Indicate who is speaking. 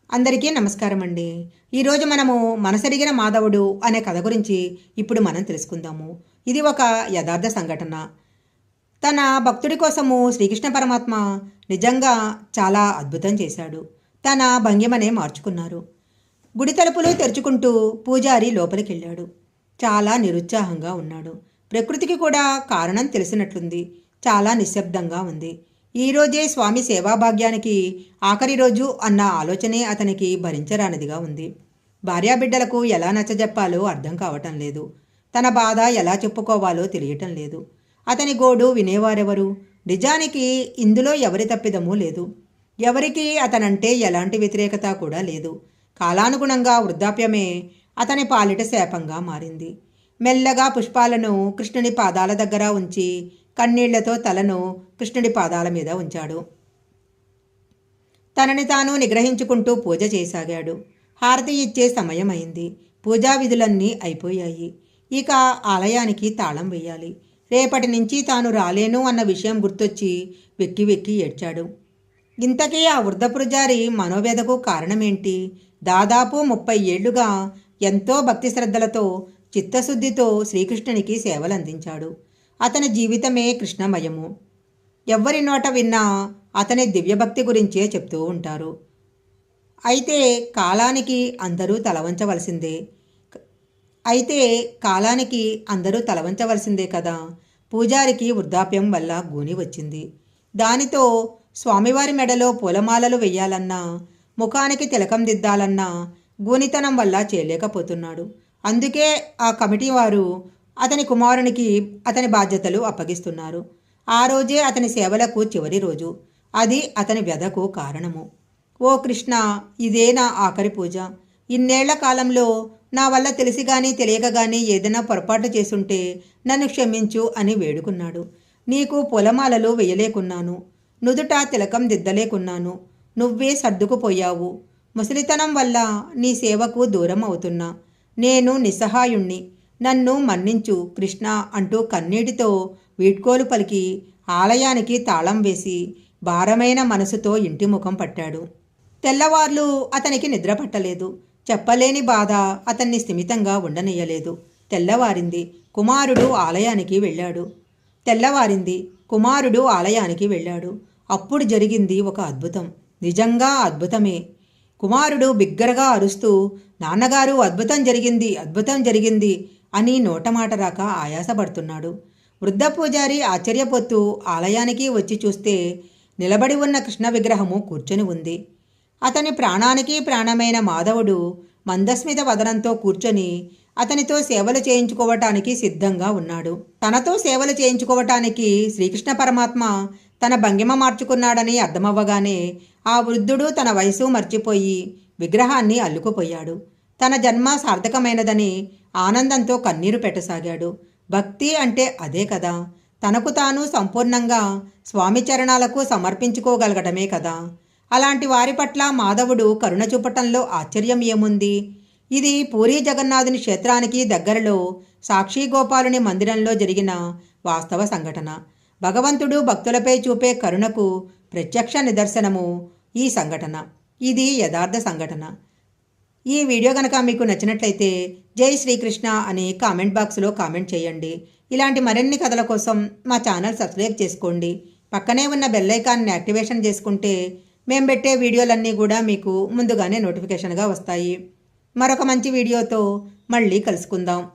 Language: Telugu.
Speaker 1: అందరికీ నమస్కారం అండి. ఈరోజు మనము మనసెరిగిన మాధవుడు అనే కథ గురించి ఇప్పుడు మనం తెలుసుకుందాము. ఇది ఒక యథార్థ సంఘటన. తన భక్తుడి కోసము శ్రీకృష్ణ పరమాత్మ నిజంగా చాలా అద్భుతం చేశాడు. తన భంగిమనే మార్చుకున్నారు. గుడి తలుపులు తెరుచుకుంటూ పూజారి లోపలికెళ్ళాడు. చాలా నిరుత్సాహంగా ఉన్నాడు. ప్రకృతికి కూడా కారణం తెలిసినట్లుంది. చాలా నిశ్శబ్దంగా ఉంది. ఈరోజే స్వామి సేవాభాగ్యానికి ఆఖరి రోజు అన్న ఆలోచనే అతనికి భరించరానిదిగా ఉంది. భార్యాబిడ్డలకు ఎలా నచ్చజెప్పాలో అర్థం కావటం లేదు. తన బాధ ఎలా చెప్పుకోవాలో తెలియటం లేదు. అతని గోడు వినేవారెవరు? నిజానికి ఇందులో ఎవరి తప్పిదమూ లేదు. ఎవరికి అతనంటే ఎలాంటి వ్యతిరేకత కూడా లేదు. కాలానుగుణంగా వృద్ధాప్యమే అతని పాలిట శాపంగా మారింది. మెల్లగా పుష్పాలను కృష్ణుని పాదాల దగ్గర ఉంచి కన్నీళ్లతో తలను కృష్ణుడి పాదాల మీద ఉంచాడు. తనని తాను నిగ్రహించుకుంటూ పూజ చేయసాగాడు. హారతి ఇచ్చే సమయం అయింది. పూజా విధులన్నీ అయిపోయాయి. ఇక ఆలయానికి తాళం వేయాలి. రేపటి నుంచి తాను రాలేను అన్న విషయం గుర్తొచ్చి వెక్కి వెక్కి ఏడ్చాడు. ఇంతకీ ఆ వృద్ధ పూజారి మనోవేదకు కారణమేంటి? దాదాపు 30 ఏళ్లుగా ఎంతో భక్తి శ్రద్ధలతో చిత్తశుద్ధితో శ్రీకృష్ణునికి సేవలందించాడు. అతని జీవితమే కృష్ణమయము. ఎవ్వరి నోట విన్నా అతని దివ్యభక్తి గురించే చెప్తూ ఉంటారు. అయితే కాలానికి అందరూ తలవంచవలసిందే కదా. పూజారికి వృద్ధాప్యం వల్ల గూని వచ్చింది. దానితో స్వామివారి మెడలో పూలమాలలు వెయ్యాలన్నా, ముఖానికి తిలకం దిద్దాలన్నా గూనితనం వల్ల చేయలేకపోతున్నాడు. అందుకే ఆ కమిటీ వారు అతని కుమారునికి అతని బాధ్యతలు అప్పగిస్తున్నారు. ఆ రోజే అతని సేవలకు చివరి రోజు. అది అతని వ్యధకు కారణము. ఓ కృష్ణ, ఇదే నా ఆఖరి పూజ. ఇన్నేళ్ల కాలంలో నా వల్ల తెలిసి కానీ తెలియక కానీ ఏదైనా పొరపాటు చేసుంటే నన్ను క్షమించు అని వేడుకున్నాడు. నీకు పొలమాలలు వేయలేకున్నాను, నుదుట తిలకం దిద్దలేకున్నాను. నువ్వే సర్దుకుపోయావు. ముసలితనం వల్ల నీ సేవకు దూరం అవుతున్నా. నేను నిస్సహాయుణ్ణి. నన్ను మన్నించు కృష్ణ అంటూ కన్నీటితో వీడ్కోలు పలికి ఆలయానికి తాళం వేసి భారమైన మనసుతో ఇంటి ముఖం పట్టాడు. తెల్లవార్లు అతనికి నిద్ర పట్టలేదు. చెప్పలేని బాధ అతన్ని స్థిమితంగా ఉండనియ్యలేదు. తెల్లవారింది. కుమారుడు ఆలయానికి వెళ్ళాడు. అప్పుడు జరిగింది ఒక అద్భుతం. నిజంగా అద్భుతమే. కుమారుడు బిగ్గరగా అరుస్తూ, నాన్నగారు అద్భుతం జరిగింది అని నోటమాట రాక ఆయాసపడుతున్నాడు. వృద్ధ పూజారి ఆశ్చర్యపోతూ ఆలయానికి వచ్చి చూస్తే నిలబడి ఉన్న కృష్ణ విగ్రహము కూర్చొని ఉంది. అతని ప్రాణానికి ప్రాణమైన మాధవుడు మందస్మిత వదనంతో కూర్చొని అతనితో సేవలు చేయించుకోవటానికి సిద్ధంగా ఉన్నాడు. తనతో సేవలు చేయించుకోవటానికి శ్రీకృష్ణ పరమాత్మ తన భంగిమ మార్చుకున్నాడని అర్థమవ్వగానే ఆ వృద్ధుడు తన వయసు మర్చిపోయి విగ్రహాన్ని అల్లుకుపోయాడు. తన జన్మ సార్థకమైనదని ఆనందంతో కన్నీరు పెట్టసాగాడు. భక్తి అంటే అదే కదా. తనకు తాను సంపూర్ణంగా స్వామి చరణాలకు సమర్పించుకోగలగటమే కదా. అలాంటి వారి పట్ల మాధవుడు కరుణ చూపటంలో ఆశ్చర్యం ఏముంది? ఇది పూరీ జగన్నాథుని క్షేత్రానికి దగ్గరలో సాక్షి గోపాలుని మందిరంలో జరిగిన వాస్తవ సంఘటన. భగవంతుడు భక్తులపై చూపే కరుణకు ప్రత్యక్ష నిదర్శనము ఈ సంఘటన. ఇది యథార్థ సంఘటన. ఈ వీడియో కనుక మీకు నచ్చినట్లయితే జై శ్రీకృష్ణ అని కామెంట్ బాక్స్లో కామెంట్ చేయండి. ఇలాంటి మరిన్ని కథల కోసం మా ఛానల్ సబ్స్క్రైబ్ చేసుకోండి. పక్కనే ఉన్న బెల్ ఐకాన్ని యాక్టివేషన్ చేసుకుంటే మేము పెట్టే వీడియోలన్నీ కూడా మీకు ముందుగానే నోటిఫికేషన్గా వస్తాయి. మరొక మంచి వీడియోతో మళ్ళీ కలుసుకుందాం.